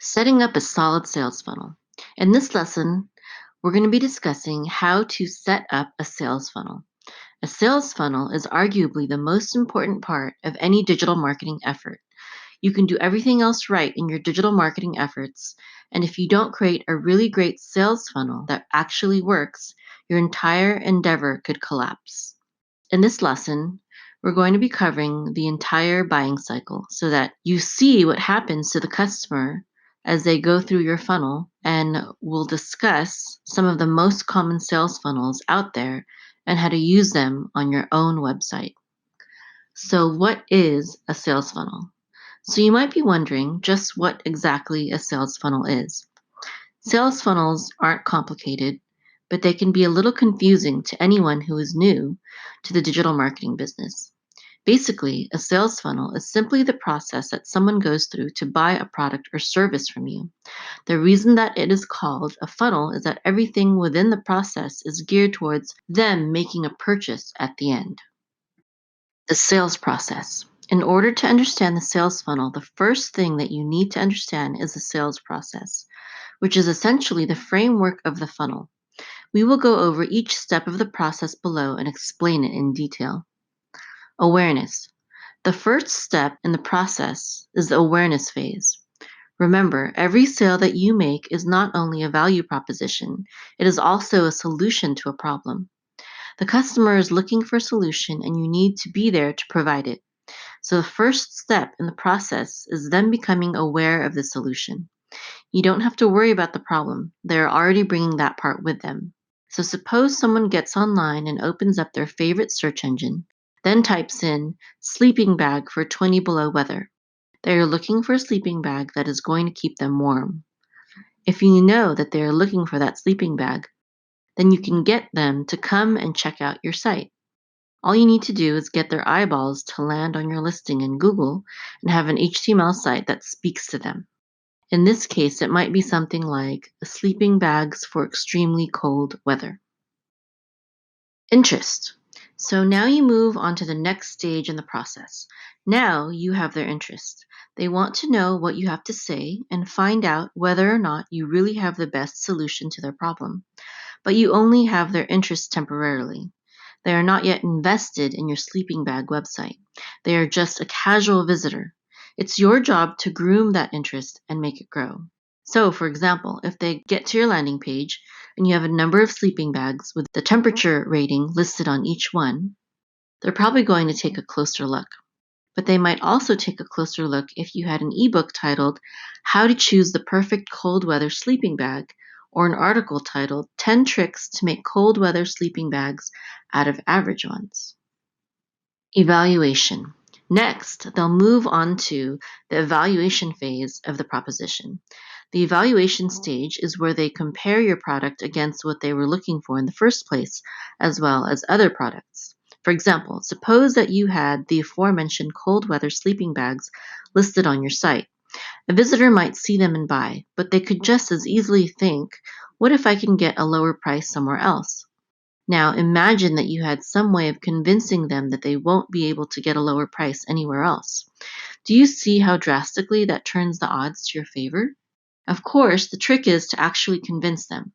Setting up a solid sales funnel. In this lesson, we're going to be discussing how to set up a sales funnel. A sales funnel is arguably the most important part of any digital marketing effort. You can do everything else right in your digital marketing efforts, and if you don't create a really great sales funnel that actually works, your entire endeavor could collapse. In this lesson, we're going to be covering the entire buying cycle so that you see what happens to the customer as they go through your funnel, and we'll discuss some of the most common sales funnels out there and how to use them on your own website. So, what is a sales funnel? So, you might be wondering just what exactly a sales funnel is. Sales funnels aren't complicated, but they can be a little confusing to anyone who is new to the digital marketing business. Basically, a sales funnel is simply the process that someone goes through to buy a product or service from you. The reason that it is called a funnel is that everything within the process is geared towards them making a purchase at the end. The sales process. In order to understand the sales funnel, the first thing that you need to understand is the sales process, which is essentially the framework of the funnel. We will go over each step of the process below and explain it in detail. Awareness. The first step in the process is the awareness phase. Remember, every sale that you make is not only a value proposition, it is also a solution to a problem. The customer is looking for a solution and you need to be there to provide it. So the first step in the process is them becoming aware of the solution. You don't have to worry about the problem. They're already bringing that part with them. So suppose someone gets online and opens up their favorite search engine, then types in sleeping bag for 20 below weather. They are looking for a sleeping bag that is going to keep them warm. If you know that they are looking for that sleeping bag, then you can get them to come and check out your site. All you need to do is get their eyeballs to land on your listing in Google and have an HTML site that speaks to them. In this case, it might be something like sleeping bags for extremely cold weather. Interest. So now you move on to the next stage in the process. Now you have their interest. They want to know what you have to say and find out whether or not you really have the best solution to their problem. But you only have their interest temporarily. They are not yet invested in your sleeping bag website. They are just a casual visitor. It's your job to groom that interest and make it grow. So, for example, if they get to your landing page and you have a number of sleeping bags with the temperature rating listed on each one, they're probably going to take a closer look. But they might also take a closer look if you had an ebook titled How to Choose the Perfect Cold Weather Sleeping Bag, or an article titled 10 Tricks to Make Cold Weather Sleeping Bags Out of Average Ones. Evaluation. Next, they'll move on to the evaluation phase of the proposition. The evaluation stage is where they compare your product against what they were looking for in the first place, as well as other products. For example, suppose that you had the aforementioned cold weather sleeping bags listed on your site. A visitor might see them and buy, but they could just as easily think, what if I can get a lower price somewhere else? Now imagine that you had some way of convincing them that they won't be able to get a lower price anywhere else. Do you see how drastically that turns the odds to your favor? Of course, the trick is to actually convince them.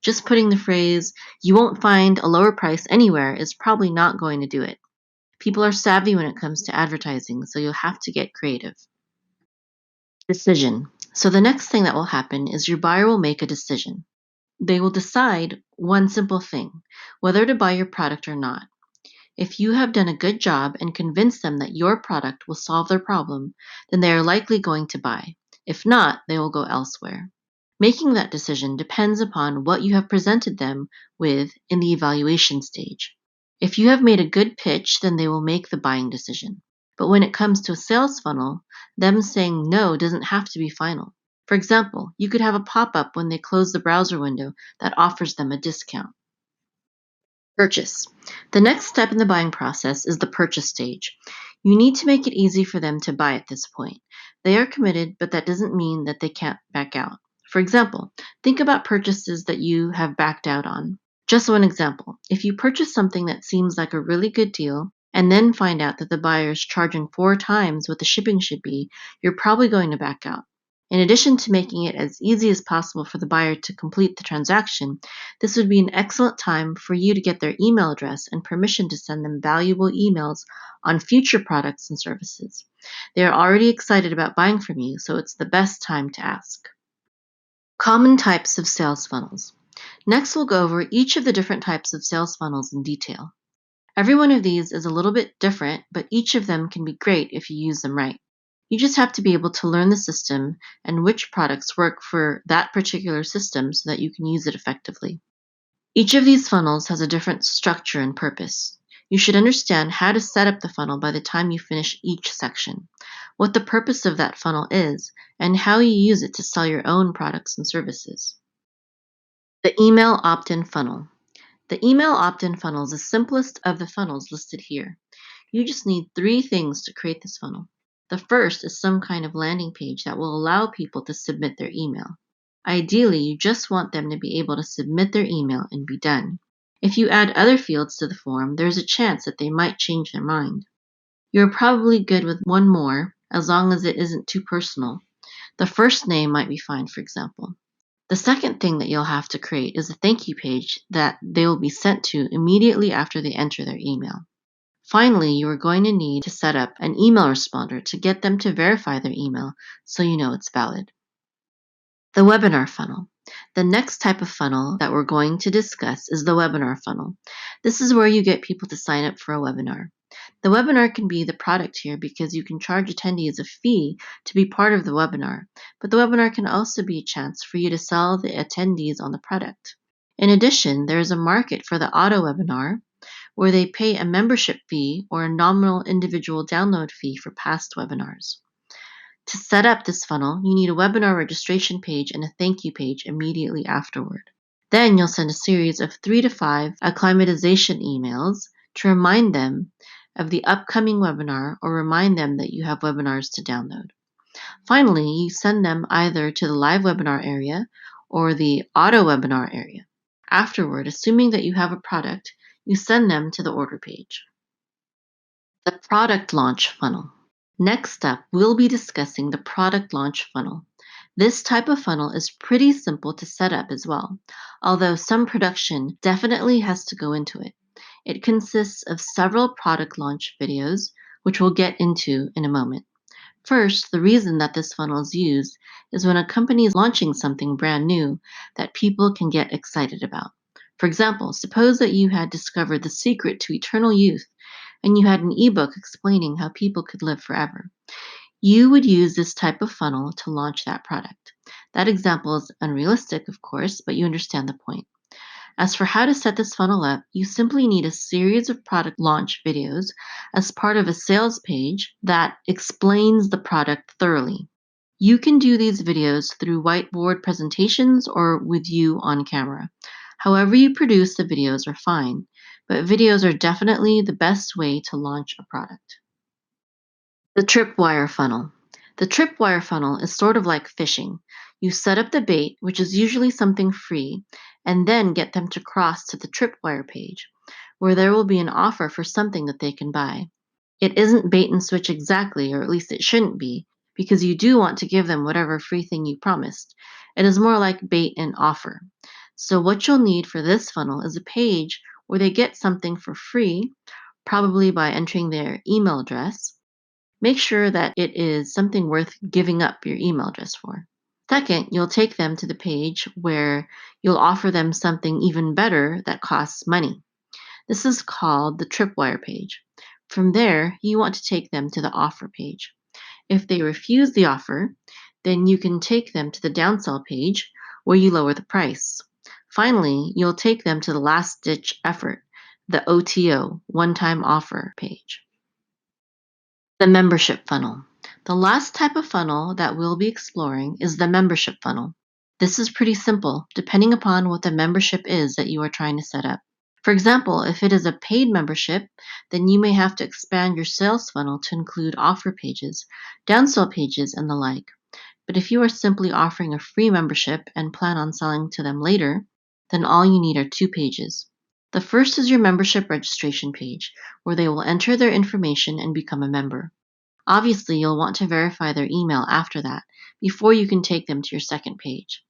Just putting the phrase, you won't find a lower price anywhere, is probably not going to do it. People are savvy when it comes to advertising, so you'll have to get creative. Decision. So the next thing that will happen is your buyer will make a decision. They will decide one simple thing, whether to buy your product or not. If you have done a good job and convinced them that your product will solve their problem, then they are likely going to buy. If not, they will go elsewhere. Making that decision depends upon what you have presented them with in the evaluation stage. If you have made a good pitch, then they will make the buying decision. But when it comes to a sales funnel, them saying no doesn't have to be final. For example, you could have a pop-up when they close the browser window that offers them a discount. Purchase. The next step in the buying process is the purchase stage. You need to make it easy for them to buy at this point. They are committed, but that doesn't mean that they can't back out. For example, think about purchases that you have backed out on. Just one example. If you purchase something that seems like a really good deal and then find out that the buyer is charging 4 times what the shipping should be, you're probably going to back out. In addition to making it as easy as possible for the buyer to complete the transaction, this would be an excellent time for you to get their email address and permission to send them valuable emails on future products and services. They are already excited about buying from you, so it's the best time to ask. Common types of sales funnels. Next, we'll go over each of the different types of sales funnels in detail. Every one of these is a little bit different, but each of them can be great if you use them right. You just have to be able to learn the system and which products work for that particular system so that you can use it effectively. Each of these funnels has a different structure and purpose. You should understand how to set up the funnel by the time you finish each section, what the purpose of that funnel is, and how you use it to sell your own products and services. The email opt-in funnel. The email opt-in funnel is the simplest of the funnels listed here. You just need 3 things to create this funnel. The first is some kind of landing page that will allow people to submit their email. Ideally, you just want them to be able to submit their email and be done. If you add other fields to the form, there's a chance that they might change their mind. You're probably good with one more, as long as it isn't too personal. The first name might be fine, for example. The second thing that you'll have to create is a thank you page that they will be sent to immediately after they enter their email. Finally, you are going to need to set up an email responder to get them to verify their email so you know it's valid. The webinar funnel. The next type of funnel that we're going to discuss is the webinar funnel. This is where you get people to sign up for a webinar. The webinar can be the product here because you can charge attendees a fee to be part of the webinar, but the webinar can also be a chance for you to sell the attendees on the product. In addition, there is a market for the auto webinar where they pay a membership fee or a nominal individual download fee for past webinars. To set up this funnel, you need a webinar registration page and a thank you page immediately afterward. Then you'll send a series of 3 to 5 acclimatization emails to remind them of the upcoming webinar or remind them that you have webinars to download. Finally, you send them either to the live webinar area or the auto webinar area. Afterward, assuming that you have a product, you send them to the order page. The product launch funnel. Next up, we'll be discussing the product launch funnel. This type of funnel is pretty simple to set up as well, although some production definitely has to go into it. It consists of several product launch videos, which we'll get into in a moment. First, the reason that this funnel is used is when a company is launching something brand new that people can get excited about. For example, suppose that you had discovered the secret to eternal youth and you had an ebook explaining how people could live forever. You would use this type of funnel to launch that product. That example is unrealistic, of course, but you understand the point. As for how to set this funnel up, you simply need a series of product launch videos as part of a sales page that explains the product thoroughly. You can do these videos through whiteboard presentations or with you on camera. However you produce the videos are fine, but videos are definitely the best way to launch a product. The Tripwire Funnel. The Tripwire Funnel is sort of like fishing. You set up the bait, which is usually something free, and then get them to cross to the Tripwire page, where there will be an offer for something that they can buy. It isn't bait and switch exactly, or at least it shouldn't be, because you do want to give them whatever free thing you promised. It is more like bait and offer. So what you'll need for this funnel is a page where they get something for free, probably by entering their email address. Make sure that it is something worth giving up your email address for. Second, you'll take them to the page where you'll offer them something even better that costs money. This is called the Tripwire page. From there, you want to take them to the offer page. If they refuse the offer, then you can take them to the downsell page where you lower the price. Finally, you'll take them to the last ditch effort, the OTO, one-time offer page. The membership funnel. The last type of funnel that we'll be exploring is the membership funnel. This is pretty simple, depending upon what the membership is that you are trying to set up. For example, if it is a paid membership, then you may have to expand your sales funnel to include offer pages, downsell pages, and the like. But if you are simply offering a free membership and plan on selling to them later, then all you need are 2 pages. The first is your membership registration page, where they will enter their information and become a member. Obviously, you'll want to verify their email after that, before you can take them to your second page.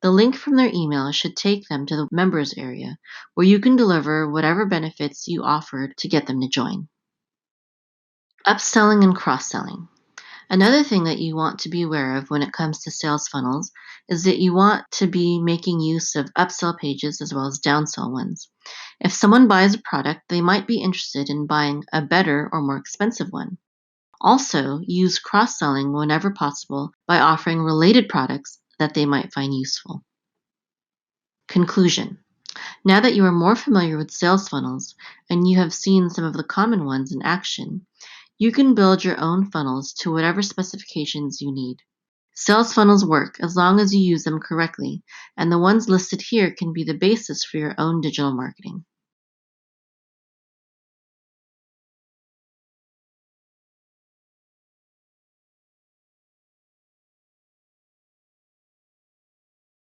The link from their email should take them to the members area where you can deliver whatever benefits you offered to get them to join. Upselling and cross-selling. Another thing that you want to be aware of when it comes to sales funnels is that you want to be making use of upsell pages as well as downsell ones. If someone buys a product, they might be interested in buying a better or more expensive one. Also, use cross-selling whenever possible by offering related products that they might find useful. Conclusion. Now that you are more familiar with sales funnels and you have seen some of the common ones in action, you can build your own funnels to whatever specifications you need. Sales funnels work as long as you use them correctly, and the ones listed here can be the basis for your own digital marketing.